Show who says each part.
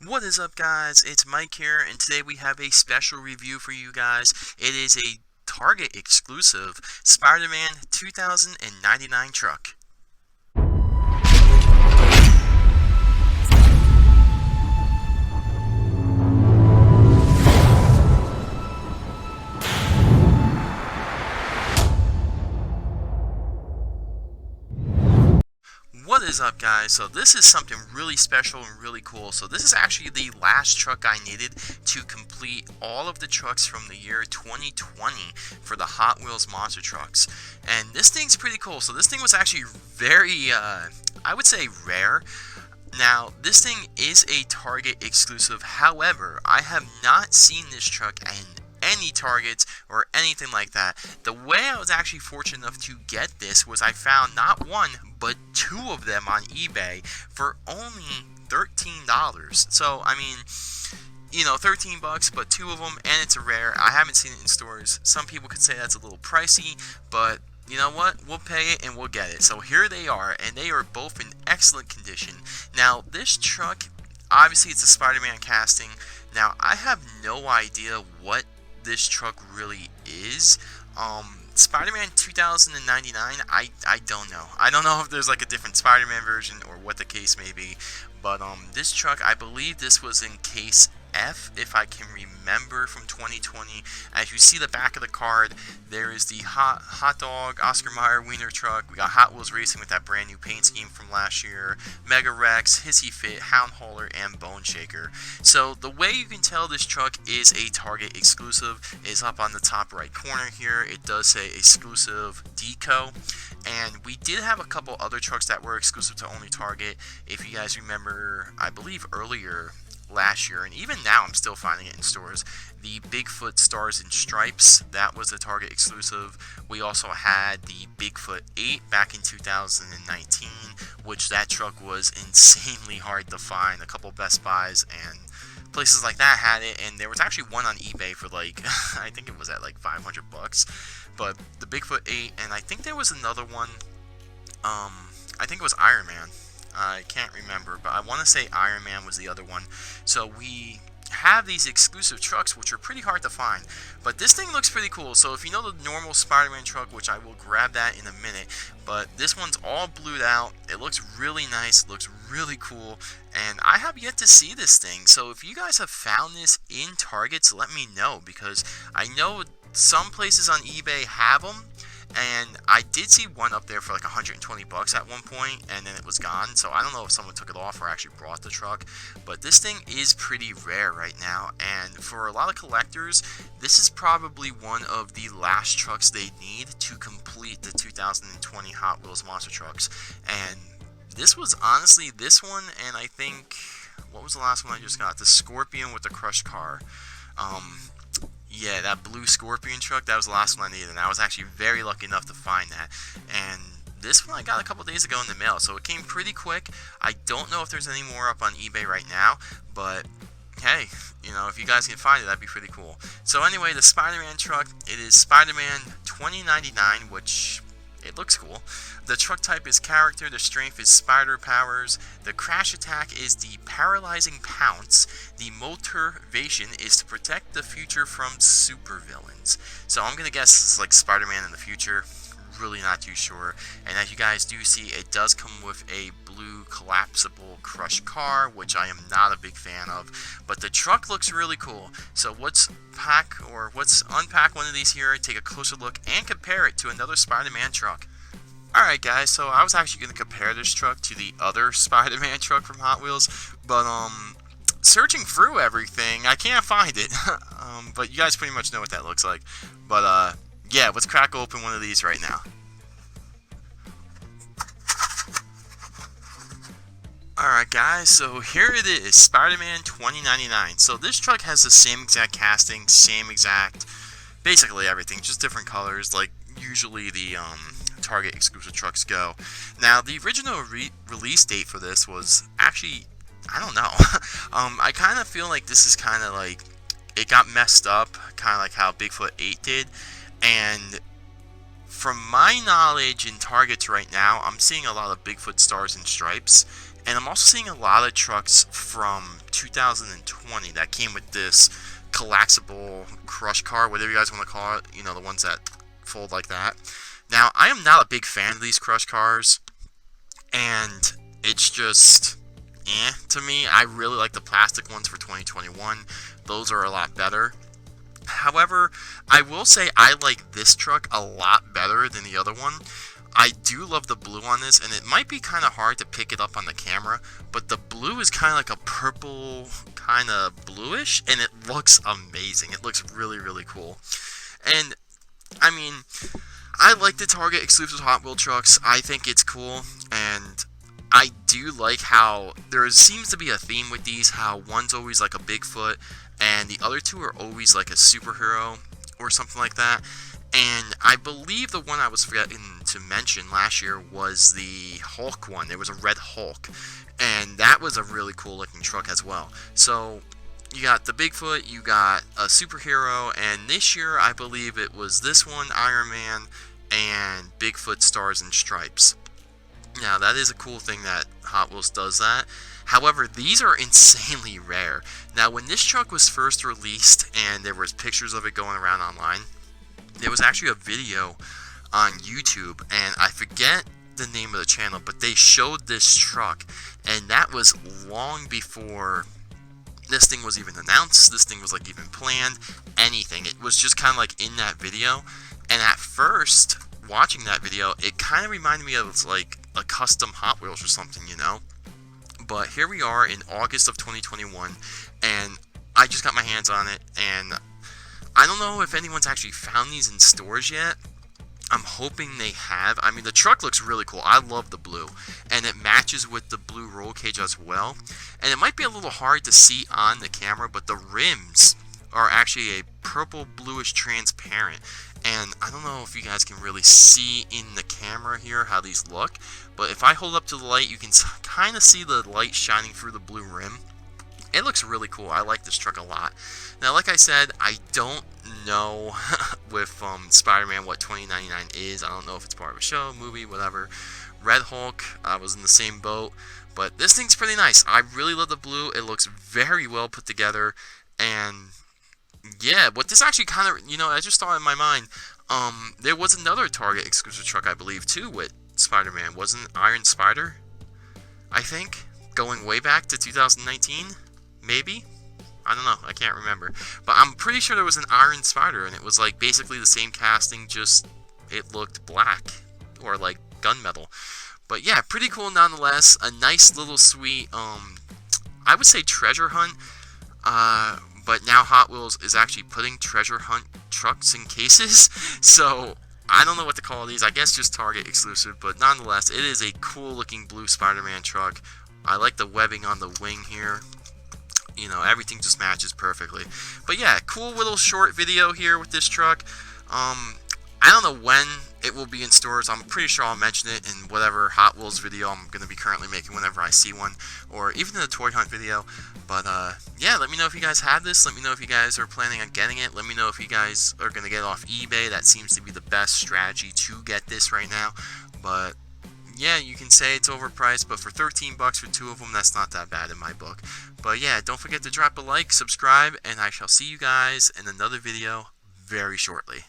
Speaker 1: What is up, guys? It's Mike here, and today we have a special review for you guys. It is a Target exclusive Spider-Man 2099 truck. What is up, guys? So this is something really special and really cool. So this is actually the last truck I needed to complete all of the trucks from the year 2020 for the Hot Wheels monster trucks. And this thing's pretty cool. So this thing was actually very, I would say, rare. Now, this thing is a Target exclusive. However, I have not seen this truck in any Targets or anything like that. The way I was actually fortunate enough to get this was I found not one, but two of them on eBay for only $13. So, I mean, you know, 13 bucks, but two of them, and it's a rare. I haven't seen it in stores. Some people could say that's a little pricey, but you know what? We'll pay it and we'll get it. So here they are, and they are both in excellent condition. Now, this truck, obviously it's a Spider-Man casting. Now, I have no idea what this truck really is. Spider-Man 2099, I don't know. I don't know if there's like a different Spider-Man version or what the case may be. But this truck, I believe this was in case F, if I can remember, from 2020. As you see the back of the card, there is the hot dog Oscar Mayer wiener truck. We got Hot Wheels Racing with that brand new paint scheme from last year, Mega Rex, Hissy Fit, Hound Hauler, and Bone Shaker. So the way you can tell this truck is a Target exclusive is up on the top right corner here. It does say exclusive Deco. And we did have a couple other trucks that were exclusive to only Target. If you guys remember, I believe earlier last year, and even now I'm still finding it in stores, the Bigfoot Stars and Stripes, that was a Target exclusive. We also had the Bigfoot 8 back in 2019, which that truck was insanely hard to find. A couple Best Buys and places like that had it, and there was actually one on eBay for like I think it was at like 500 bucks. But the Bigfoot 8, and I think there was another one, I think it was Iron Man. I can't remember, but I want to say Iron Man was the other one. So we have these exclusive trucks, which are pretty hard to find. But this thing looks pretty cool. So if you know the normal Spider-Man truck, which I will grab that in a minute, but this one's all blued out. It looks really nice. It looks really cool. And I have yet to see this thing. So if you guys have found this in Targets, let me know, because I know some places on eBay have them. And I did see one up there for like 120 bucks at one point, and then it was gone. So I don't know if someone took it off or actually brought the truck. But this thing is pretty rare right now, and for a lot of collectors, this is probably one of the last trucks they need to complete the 2020 Hot Wheels monster trucks. And this was honestly this one, and I think, what was the last one I just got? The Scorpion with the crushed car. Yeah, that blue Scorpion truck, that was the last one I needed, and I was actually very lucky enough to find that. And this one I got a couple days ago in the mail, so it came pretty quick. I don't know if there's any more up on eBay right now, but hey, you know, if you guys can find it, that'd be pretty cool. So anyway, the Spider-Man truck, it is Spider-Man 2099, which it looks cool. The truck type is character, the strength is spider powers, the crash attack is the paralyzing pounce, the motivation is to protect the future from supervillains. So I'm gonna guess this is like Spider-Man in the future, really not too sure. And as you guys do see, it does come with a blue collapsible crushed car, which I am not a big fan of, but the truck looks really cool. So let's unpack one of these here, take a closer look, and compare it to another Spider-Man truck. Alright guys, so I was actually going to compare this truck to the other Spider-Man truck from Hot Wheels, but searching through everything, I can't find it. But you guys pretty much know what that looks like. But yeah, let's crack open one of these right now. Alright guys, so here it is, Spider-Man 2099. So this truck has the same exact casting, same exact, basically everything, just different colors, like usually the Target exclusive trucks go. Now, the original release date for this was actually, I don't know. I kind of feel like this is kind of like, it got messed up, kind of like how Bigfoot 8 did. And from my knowledge in Targets right now, I'm seeing a lot of Bigfoot Stars and Stripes. And I'm also seeing a lot of trucks from 2020 that came with this collapsible crush car, whatever you guys want to call it, you know, the ones that fold like that. Now, I am not a big fan of these crush cars, and it's just to me. I really like the plastic ones for 2021. Those are a lot better. However, I will say I like this truck a lot better than the other one. I do love the blue on this, and it might be kind of hard to pick it up on the camera, but the blue is kind of like a purple, kind of bluish, and it looks amazing. It looks really, really cool. And, I mean, I like the Target exclusive Hot Wheel trucks. I think it's cool, and I do like how there seems to be a theme with these, how one's always like a Bigfoot, and the other two are always like a superhero, or something like that. And I believe the one I was forgetting to mention last year was the Hulk one. There was a red Hulk, and that was a really cool looking truck as well. So you got the Bigfoot, you got a superhero, and this year I believe it was this one, Iron Man, and Bigfoot Stars and Stripes. Now that is a cool thing that Hot Wheels does that. However, these are insanely rare. Now when this truck was first released and there was pictures of it going around online, there was actually a video on YouTube, and I forget the name of the channel, but they showed this truck, and that was long before this thing was even announced, this thing was like even planned, anything. It was just kind of like in that video, and at first, watching that video, it kind of reminded me of like a custom Hot Wheels or something, you know? But here we are in August of 2021, and I just got my hands on it, and I don't know if anyone's actually found these in stores yet. I'm hoping they have. I mean, the truck looks really cool. I love the blue, and it matches with the blue roll cage as well. And it might be a little hard to see on the camera, but the rims are actually a purple bluish transparent. And I don't know if you guys can really see in the camera here how these look, but if I hold up to the light, you can kind of see the light shining through the blue rim. It looks really cool. I like this truck a lot. Now, like I said, I don't know with Spider-Man what 2099 is. I don't know if it's part of a show, movie, whatever. Red Hulk, I was in the same boat. But this thing's pretty nice. I really love the blue. It looks very well put together. And yeah, what this actually kind of, you know, I just thought in my mind, there was another Target exclusive truck, I believe, too, with Spider-Man. Wasn't Iron Spider, I think, going way back to 2019? Maybe? I don't know. I can't remember. But I'm pretty sure there was an Iron Spider, and it was like basically the same casting, just it looked black or like gunmetal. But yeah, pretty cool nonetheless. A nice little sweet, I would say treasure hunt. But now Hot Wheels is actually putting treasure hunt trucks in cases. So I don't know what to call these. I guess just Target exclusive. But nonetheless, it is a cool looking blue Spider-Man truck. I like the webbing on the wing here. You know, everything just matches perfectly. But yeah, cool little short video here with this truck. I don't know when it will be in stores. I'm pretty sure I'll mention it in whatever Hot Wheels video I'm going to be currently making whenever I see one, or even in the toy hunt video. But yeah, let me know if you guys have this. Let me know if you guys are planning on getting it. Let me know if you guys are going to get it off eBay. That seems to be the best strategy to get this right now. But yeah, you can say it's overpriced, but for 13 bucks for two of them, that's not that bad in my book. But yeah, don't forget to drop a like, subscribe, and I shall see you guys in another video very shortly.